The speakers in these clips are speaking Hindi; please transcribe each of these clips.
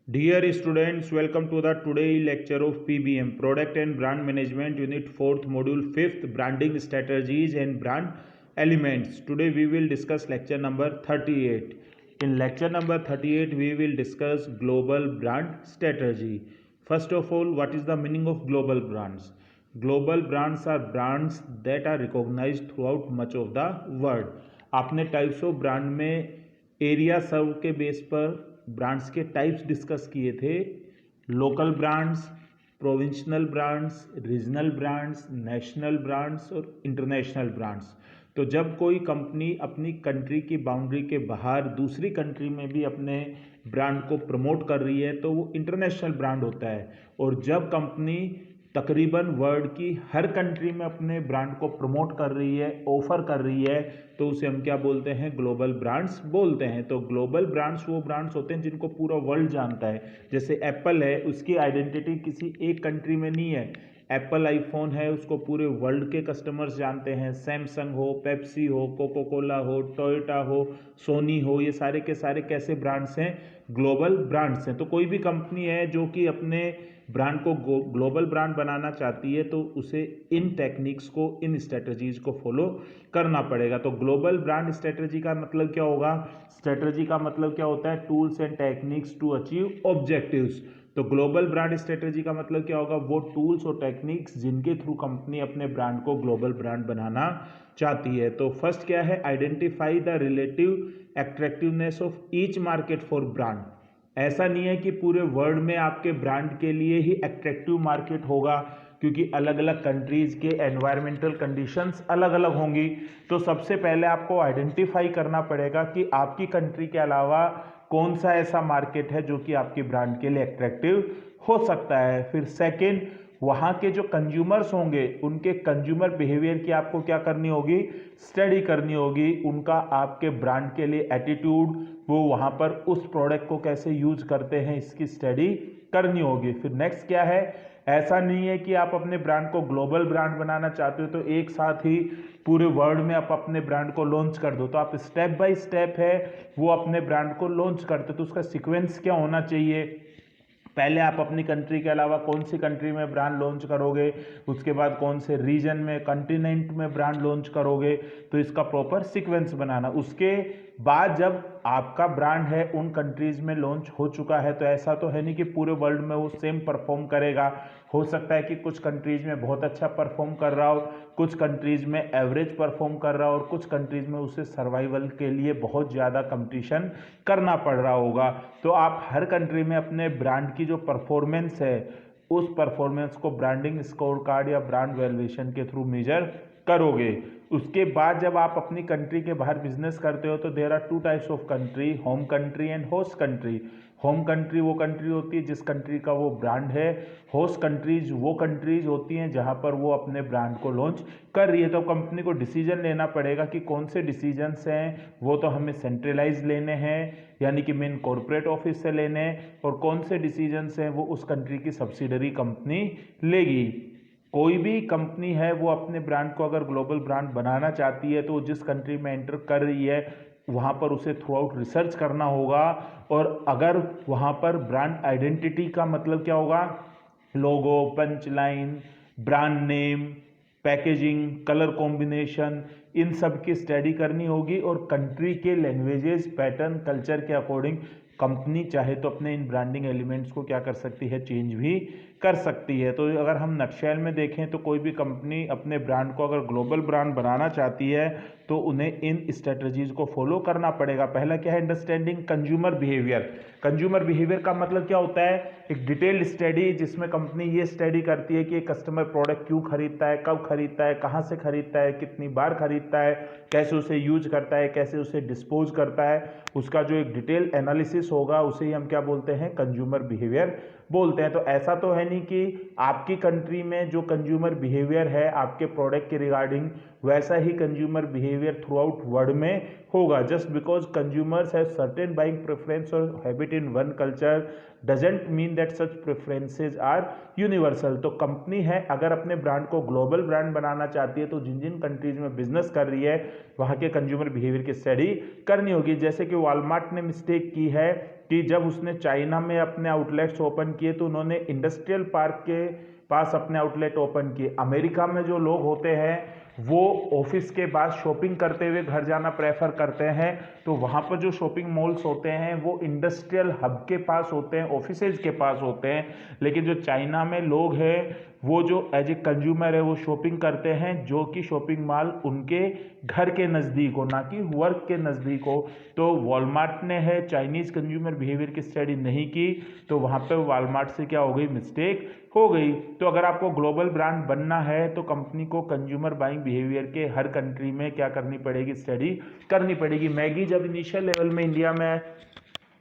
Dear students, welcome to the today lecture of PBM Product and Brand Management Unit 4th Module 5th Branding Strategies and Brand Elements. Today we will discuss lecture number 38. In lecture number 38 we will discuss global brand strategy. First of all, what is the meaning of global brands? Global brands are brands that are recognized throughout much of the world. आपने टाइप्स ऑफ ब्रांड में एरिया सर्व के बेस पर ब्रांड्स के टाइप्स डिस्कस किए थे। Local brands, provincial brands, regional brands, national brands और इंटरनेशनल ब्रांड्स। तो जब कोई कंपनी अपनी कंट्री की बाउंड्री के बाहर दूसरी कंट्री में भी अपने ब्रांड को प्रमोट कर रही है तो वो इंटरनेशनल ब्रांड होता है। और जब कंपनी तकरीबन वर्ल्ड की हर कंट्री में अपने ब्रांड को प्रमोट कर रही है, ऑफर कर रही है, तो उसे हम क्या बोलते हैं? ग्लोबल ब्रांड्स बोलते हैं। तो ग्लोबल ब्रांड्स वो ब्रांड्स होते हैं जिनको पूरा वर्ल्ड जानता है। जैसे एप्पल है, उसकी आइडेंटिटी किसी एक कंट्री में नहीं है। एप्पल आईफोन है, उसको पूरे वर्ल्ड के कस्टमर्स जानते हैं। सैमसंग हो, पेप्सी हो, कोको कोला हो, टोयोटा हो, सोनी हो, ये सारे के सारे कैसे ब्रांड्स हैं? ग्लोबल ब्रांड्स हैं। तो कोई भी कंपनी है जो कि अपने ब्रांड को ग्लोबल ब्रांड बनाना चाहती है तो उसे इन टेक्निक्स को, इन स्ट्रेटजीज को फॉलो करना पड़ेगा। तो ग्लोबल ब्रांड स्ट्रेटजी का मतलब क्या होगा? स्ट्रेटजी का मतलब क्या होता है? Tools and techniques to achieve objectives. तो ग्लोबल ब्रांड स्ट्रेटजी का मतलब क्या होगा? वो टूल्स और टेक्निक्स जिनके थ्रू कंपनी अपने ब्रांड को ग्लोबल ब्रांड बनाना चाहती है। तो फर्स्ट क्या है? Identify the relative attractiveness of each market for brand. ऐसा नहीं है कि पूरे वर्ल्ड में आपके ब्रांड के लिए ही एट्रैक्टिव मार्केट होगा, क्योंकि अलग अलग कंट्रीज के एनवायरमेंटल कंडीशंस अलग अलग होंगी। तो सबसे पहले आपको आइडेंटिफाई करना पड़ेगा कि आपकी कंट्री के अलावा कौन सा ऐसा मार्केट है जो कि आपकी ब्रांड के लिए एट्रैक्टिव हो सकता है। फिर सेकंड, वहाँ के जो कंज्यूमर्स होंगे उनके कंज्यूमर बिहेवियर की आपको क्या करनी होगी? स्टडी करनी होगी। उनका आपके ब्रांड के लिए एटीट्यूड, वो वहाँ पर उस प्रोडक्ट को कैसे यूज करते हैं, इसकी स्टडी करनी होगी। फिर नेक्स्ट क्या है? ऐसा नहीं है कि आप अपने ब्रांड को ग्लोबल ब्रांड बनाना चाहते हो तो एक साथ ही पूरे वर्ल्ड में आप अपने ब्रांड को लॉन्च कर दो। तो आप स्टेप बाय स्टेप है वो अपने ब्रांड को लॉन्च करते हो। तो उसका सीक्वेंस क्या होना चाहिए? पहले आप अपनी कंट्री के अलावा कौन सी कंट्री में ब्रांड लॉन्च करोगे, उसके बाद कौन से रीजन में, कंटिनेंट में ब्रांड लॉन्च करोगे। तो इसका प्रॉपर सीक्वेंस बनाना। उसके बाद जब आपका ब्रांड है उन कंट्रीज में लॉन्च हो चुका है तो ऐसा तो है नहीं कि पूरे वर्ल्ड में वो सेम परफॉर्म करेगा। हो सकता है कि कुछ कंट्रीज में बहुत अच्छा परफॉर्म कर रहा हो, कुछ कंट्रीज में एवरेज परफॉर्म कर रहा हो और कुछ कंट्रीज में उसे सर्वाइवल के लिए बहुत ज़्यादा कंपटीशन करना पड़ रहा होगा। तो आप हर कंट्री में अपने ब्रांड की जो परफॉर्मेंस है उस परफॉर्मेंस को ब्रांडिंग स्कोर कार्ड या ब्रांड वैल्यूएशन के थ्रू मेजर करोगे। उसके बाद जब आप अपनी कंट्री के बाहर बिजनेस करते हो तो there are two types of country, home country and host country. Home country वो कंट्री होती है जिस कंट्री का वो ब्रांड है। होस्ट कंट्रीज वो कंट्रीज होती हैं जहां पर वो अपने ब्रांड को लॉन्च कर रही है। तो कंपनी को डिसीजन लेना पड़ेगा कि कौन से डिसीजंस हैं वो तो हमें सेंट्रलाइज लेने हैं, यानी कि मेन कॉर्पोरेट ऑफिस से लेने हैं, और कौन से डिसीजंस हैं वो उस कंट्री की सब्सिडरी कंपनी लेगी। कोई भी कंपनी है वो अपने ब्रांड को अगर ग्लोबल ब्रांड बनाना चाहती है तो जिस कंट्री में एंटर कर रही है वहाँ पर उसे थ्रू आउट रिसर्च करना होगा। और अगर वहाँ पर ब्रांड आइडेंटिटी का मतलब क्या होगा? Logo, punch line, brand name, packaging, colour combination, इन सब की स्टडी करनी होगी। और कंट्री के लैंग्वेजेस, पैटर्न, कल्चर के अकॉर्डिंग कंपनी चाहे तो अपने इन ब्रांडिंग एलिमेंट्स को क्या कर सकती है? चेंज भी कर सकती है। तो अगर हम नक्शेल में देखें तो कोई भी कंपनी अपने ब्रांड को अगर ग्लोबल ब्रांड बनाना चाहती है तो उन्हें इन स्ट्रेटजीज को फॉलो करना पड़ेगा। पहला क्या है? Understanding consumer behaviour. Consumer behaviour का मतलब क्या होता है? एक डिटेल्ड स्टडी जिसमें कंपनी ये स्टडी करती है कि कस्टमर प्रोडक्ट क्यों खरीदता है, कब खरीदता है, कहाँ से खरीदता है, कितनी बार खरीदता है, कैसे उसे यूज करता है, कैसे उसे डिस्पोज करता है। उसका जो एक डिटेल एनालिसिस होगा उसे ही हम क्या बोलते हैं? कंज्यूमर बिहेवियर बोलते हैं। तो ऐसा तो है नहीं कि आपकी कंट्री में जो कंज्यूमर बिहेवियर है आपके प्रोडक्ट के रिगार्डिंग वैसा ही consumer behaviour throughout world में होगा. Just because consumers have certain buying preference और habit in one culture doesn't mean that such preferences are universal. तो कंपनी है अगर अपने ब्रांड को ग्लोबल ब्रांड बनाना चाहती है तो जिन जिन कंट्रीज में बिजनेस कर रही है वहाँ के कंज्यूमर बिहेवियर की स्टडी करनी होगी. जैसे कि वॉलमार्ट ने मिस्टेक की है कि जब उसने चाइना में अपने आउटलेट्स ओपन किए तो उन्होंने इंडस्ट्रियल पार्क के पास अपने आउटलेट ओपन किए. अमेरिका में जो लोग होते हैं वो ऑफिस के बाद शॉपिंग करते हुए घर जाना प्रेफर करते हैं, तो वहाँ पर जो शॉपिंग मॉल्स होते हैं वो इंडस्ट्रियल हब के पास होते हैं, ऑफिसेज के पास होते हैं. लेकिन जो चाइना में लोग हैं वो जो एज ए कंज्यूमर है वो शॉपिंग करते हैं जो कि शॉपिंग मॉल उनके घर के नज़दीक हो, ना कि वर्क के नज़दीक हो. तो वॉलमार्ट ने है चाइनीज़ कंज्यूमर बिहेवियर की स्टडी नहीं की, तो वहाँ पे वॉलमार्ट से क्या हो गई, मिस्टेक हो गई. तो अगर आपको ग्लोबल ब्रांड बनना है तो कंपनी को कंज्यूमर बाइंग बिहेवियर के हर कंट्री में क्या करनी पड़ेगी, स्टडी करनी पड़ेगी. मैगी जब इनिशियल लेवल में इंडिया में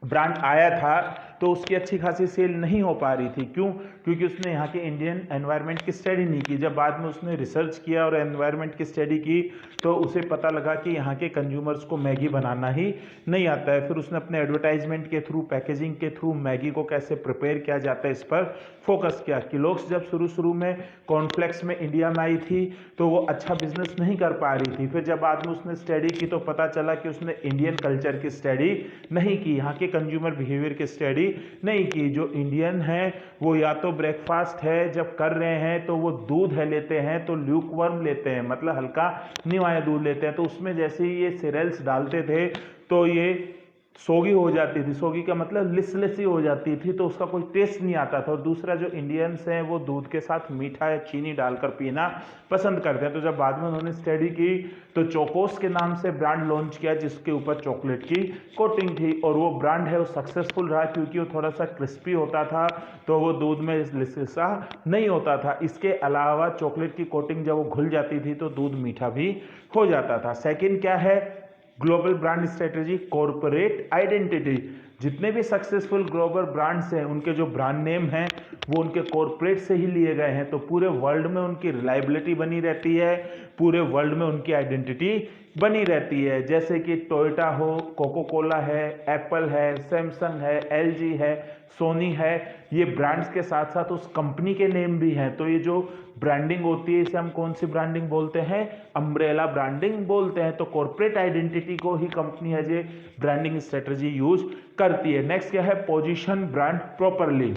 ब्रांड आया था तो उसकी अच्छी खासी सेल नहीं हो पा रही थी. क्यों? क्योंकि उसने यहाँ के इंडियन एनवायरनमेंट की स्टडी नहीं की. जब बाद में उसने रिसर्च किया और एनवायरनमेंट की स्टडी की तो उसे पता लगा कि यहाँ के कंज्यूमर्स को मैगी बनाना ही नहीं आता है. फिर उसने अपने एडवर्टाइजमेंट के थ्रू, पैकेजिंग के थ्रू मैगी को कैसे प्रिपेयर किया जाता है इस पर फोकस किया. किलोग्स जब शुरू में कॉर्नफ्लेक्स में इंडिया में आई थी तो वो अच्छा बिजनेस नहीं कर पा रही थी. फिर जब बाद में उसने स्टडी की तो पता चला कि उसने इंडियन कल्चर की स्टडी नहीं की, यहाँ के कंज्यूमर बिहेवियर की स्टडी नहीं की. जो इंडियन है वो या तो ब्रेकफास्ट है जब कर रहे हैं तो वो दूध है लेते हैं तो ल्यूकवर्म लेते हैं, मतलब हल्का निवाया दूध लेते हैं. तो उसमें जैसे ही ये सीरियल्स डालते थे तो ये सोगी हो जाती थी. सोगी का मतलब लिसलेसी हो जाती थी, तो उसका कोई टेस्ट नहीं आता था. और दूसरा जो इंडियंस हैं वो दूध के साथ मीठा या चीनी डालकर पीना पसंद करते हैं. तो जब बाद में उन्होंने स्टडी की तो चोकोस के नाम से ब्रांड लॉन्च किया जिसके ऊपर चॉकलेट की कोटिंग थी, और वो ब्रांड है वो सक्सेसफुल रहा क्योंकि वो थोड़ा सा क्रिस्पी होता था तो वो दूध में लिसा नहीं होता था. इसके अलावा चॉकलेट की कोटिंग जब वो घुल जाती थी तो दूध मीठा भी हो जाता था. सेकेंड क्या है, global brand strategy, corporate identity. जितने भी सक्सेसफुल ग्लोबल ब्रांड्स हैं उनके जो ब्रांड नेम हैं वो उनके कॉर्पोरेट से ही लिए गए हैं, तो पूरे वर्ल्ड में उनकी रिलायबिलिटी बनी रहती है, पूरे वर्ल्ड में उनकी आइडेंटिटी बनी रहती है. जैसे कि टोयोटा हो, कोको कोला है, एप्पल है, सैमसंग है, एलजी है, सोनी है, ये ब्रांड्स के साथ साथ उस कंपनी के नेम भी हैं. तो ये जो ब्रांडिंग होती है इसे हम कौन सी ब्रांडिंग बोलते हैं, अम्ब्रेला ब्रांडिंग बोलते हैं. तो कॉर्पोरेट आइडेंटिटी को ही company as a branding strategy use करती है. नेक्स्ट क्या है, position brand properly.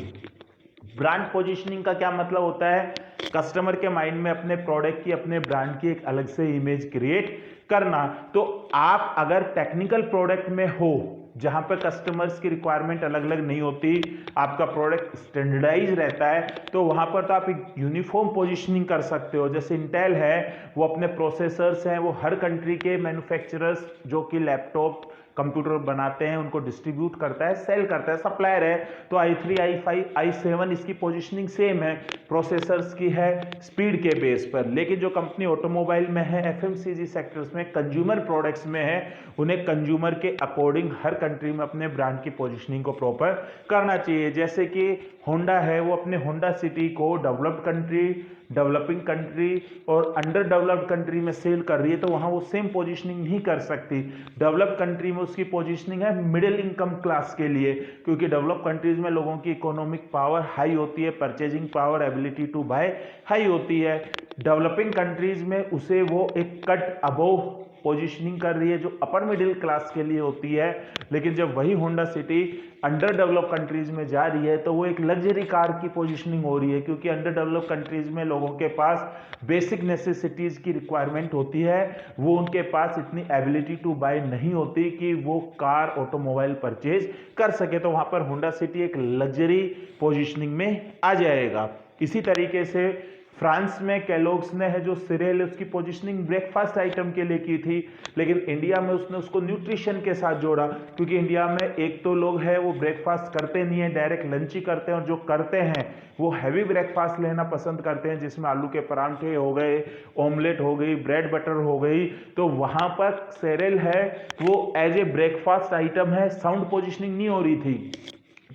Brand positioning का क्या मतलब होता है, कस्टमर के माइंड में अपने प्रोडक्ट की, अपने ब्रांड की एक अलग से इमेज क्रिएट करना. तो आप अगर टेक्निकल प्रोडक्ट में हो जहां पर कस्टमर्स की रिक्वायरमेंट अलग अलग नहीं होती, आपका प्रोडक्ट स्टैंडर्डाइज रहता है, तो वहां पर तो आप एक यूनिफॉर्म पोजीशनिंग कर सकते हो. जैसे इंटेल है वो अपने प्रोसेसर्स हैं वो हर कंट्री के मैन्युफैक्चरर्स जो कि लैपटॉप कंप्यूटर बनाते हैं उनको डिस्ट्रीब्यूट करता है, सेल करता है, सप्लायर है. तो i3, i5, i7 इसकी पोजीशनिंग सेम है, प्रोसेसर्स की है स्पीड के बेस पर. लेकिन जो कंपनी ऑटोमोबाइल में है, एफएमसीजी सेक्टर्स में, कंज्यूमर प्रोडक्ट्स में है, उन्हें कंज्यूमर के अकॉर्डिंग हर कंट्री में अपने ब्रांड की पोजीशनिंग को प्रॉपर करना चाहिए. जैसे कि होंडा है वो अपने होंडा सिटी को डेवलप्ड कंट्री, डेवलपिंग कंट्री और अंडर डेवलप्ड कंट्री में सेल कर रही है, तो वहां वो सेम पोजीशनिंग नहीं कर सकती. डेवलप्ड कंट्री में उसकी पोजीशनिंग है मिडिल इनकम क्लास के लिए, क्योंकि डेवलप्ड कंट्रीज में लोगों की इकोनॉमिक पावर हाई होती है, purchasing power, ability to buy high होती है. डेवलपिंग कंट्रीज में उसे वो एक कट अबोव पोजीशनिंग कर रही है जो अपर मिडिल क्लास के लिए होती है. लेकिन जब वही Honda city under develop countries में जा रही है तो वो एक लग्जरी कार की पोजीशनिंग हो रही है, क्योंकि अंडर डेवलप कंट्रीज में लोगों के पास बेसिक नेसेसिटीज की रिक्वायरमेंट होती है, वो उनके पास इतनी एबिलिटी टू बाय नहीं होती कि वो कार ऑटोमोबाइल परचेज कर सके. तो वहां पर होंडा सिटी एक लग्जरी पोजीशनिंग में आ जाएगा. इसी तरीके से फ्रांस में कैलोग्स ने है जो सीरियल उसकी पोजीशनिंग ब्रेकफास्ट आइटम के लिए की थी, लेकिन इंडिया में उसने उसको न्यूट्रिशन के साथ जोड़ा, क्योंकि इंडिया में एक तो लोग हैं वो ब्रेकफास्ट करते नहीं है, डायरेक्ट लंच ही करते हैं, और जो करते हैं वो हैवी ब्रेकफास्ट लेना पसंद करते हैं जिसमें आलू के परांठे हो गए, ऑमलेट हो गई, ब्रेड बटर हो गई. तो वहां पर सीरियल है वो एज ए ब्रेकफास्ट आइटम है, साउंड पोजिशनिंग नहीं हो रही थी.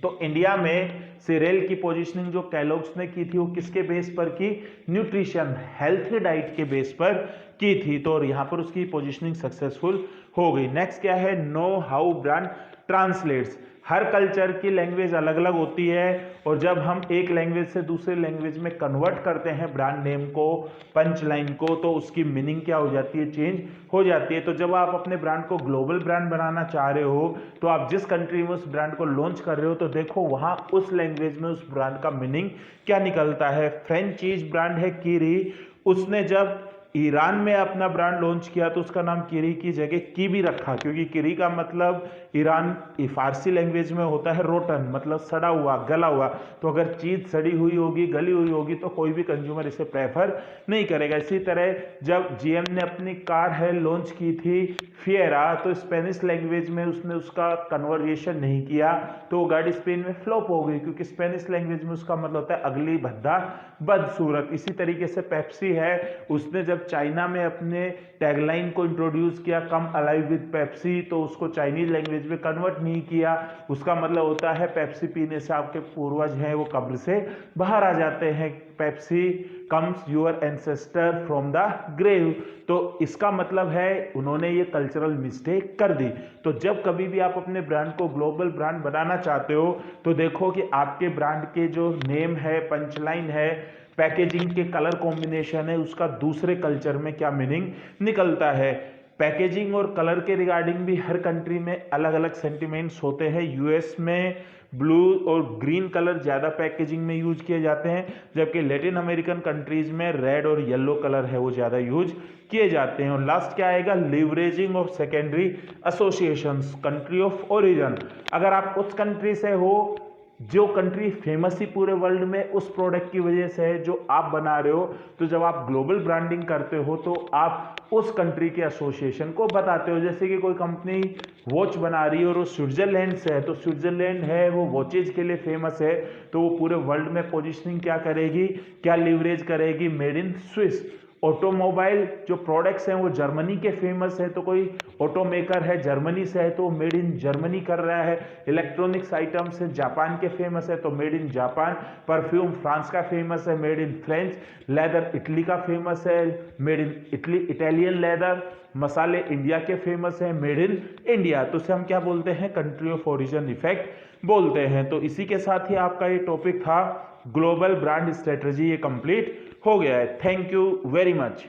तो इंडिया में सीरियल की पोजीशनिंग जो कैलोग्स ने की थी वो किसके बेस पर की, न्यूट्रिशन, हेल्थी डाइट के बेस पर की थी, तो यहाँ पर उसकी पोजिशनिंग सक्सेसफुल हो गई। नेक्स्ट क्या है, know how brand translates. Her culture की लैंग्वेज अलग अलग होती है और जब हम एक लैंग्वेज से दूसरे लैंग्वेज में कन्वर्ट करते हैं ब्रांड नेम को, पंच लाइन को, तो उसकी मीनिंग क्या हो जाती है, चेंज हो जाती है। तो जब आप अपने ब्रांड को ग्लोबल ब्रांड बनाना चाह रहे हो, तो आप जिस कंट्री में उस ब्रांड को लॉन्च कर रहे हो, तो देखो वहां उस लैंग्वेज में उस ब्रांड का मीनिंग क्या निकलता है। फ्रेंच चीज ब्रांड है कीरी, उसने जब ईरान में अपना ब्रांड लॉन्च किया तो उसका नाम किरी की जगह की भी रखा, क्योंकि किरी का मतलब ईरान फारसी लैंग्वेज में होता है रोटन, मतलब सड़ा हुआ, गला हुआ। तो अगर चीज सड़ी हुई होगी, गली हुई होगी, तो कोई भी कंज्यूमर इसे प्रेफर नहीं करेगा। इसी तरह जब जीएम ने अपनी कार है लॉन्च की थी फिएरा, तो स्पेनिश लैंग्वेज में उसने उसका कन्वर्जेशन नहीं किया, तो वो गाड़ी स्पेन में फ्लॉप हो गई, क्योंकि स्पेनिश लैंग्वेज में उसका मतलब होता है अगली, भद्दा, बदसूरत। इसी तरीके से पेप्सी है, उसने जब चाइना में अपने टैगलाइन को इंट्रोड्यूस किया, कम अलाइव विद पेप्सी, तो उसको चाइनीज लैंग्वेज में कन्वर्ट नहीं किया। उसका मतलब होता है पेप्सी पीने से आपके पूर्वज हैं वो कब्र से बाहर आ जाते हैं, Pepsi comes your ancestor from the grave. तो इसका मतलब है उन्होंने ये कल्चरल मिस्टेक कर दी। तो जब कभी भी आप अपने ब्रांड को ग्लोबल ब्रांड बनाना चाहते हो, तो देखो कि आपके ब्रांड के जो नेम है, पंचलाइन है, पैकेजिंग के कलर कॉम्बिनेशन है, उसका दूसरे कल्चर में क्या मीनिंग निकलता है। पैकेजिंग और कलर के रिगार्डिंग भी हर कंट्री में अलग अलग सेंटिमेंट्स होते हैं। यूएस में ब्लू और ग्रीन कलर ज़्यादा पैकेजिंग में यूज किए जाते हैं, जबकि लैटिन अमेरिकन कंट्रीज में रेड और येलो कलर है वो ज़्यादा यूज किए जाते हैं। और लास्ट क्या आएगा, leveraging of secondary associations, country of origin. अगर आप उस कंट्री से हो जो कंट्री फेमस ही पूरे वर्ल्ड में उस प्रोडक्ट की वजह से है जो आप बना रहे हो, तो जब आप ग्लोबल ब्रांडिंग करते हो तो आप उस कंट्री के एसोसिएशन को बताते हो। जैसे कि कोई कंपनी वॉच बना रही है और वो स्विट्जरलैंड से है, तो स्विट्जरलैंड है वो वॉचेज के लिए फेमस है, तो वो पूरे वर्ल्ड में पोजीशनिंग क्या करेगी, क्या लीवरेज करेगी, मेड इन स्विस। ऑटोमोबाइल जो प्रोडक्ट्स हैं वो जर्मनी के फेमस है, तो कोई ऑटो मेकर है जर्मनी से है तो मेड इन जर्मनी कर रहा है। इलेक्ट्रॉनिक्स आइटम्स है जापान के फेमस है तो made in Japan. Perfume France का फेमस है, made in French. Leather Italy का फेमस है, made in Italy, Italian leather. मसाले इंडिया के फेमस है, मेड इन इंडिया। तो इसे हम क्या बोलते हैं, कंट्री ऑफ ओरिजिन इफेक्ट बोलते हैं। तो इसी के साथ ही आपका ये टॉपिक था ग्लोबल ब्रांड स्ट्रेटजी, ये कंप्लीट हो गया है। Thank you very much.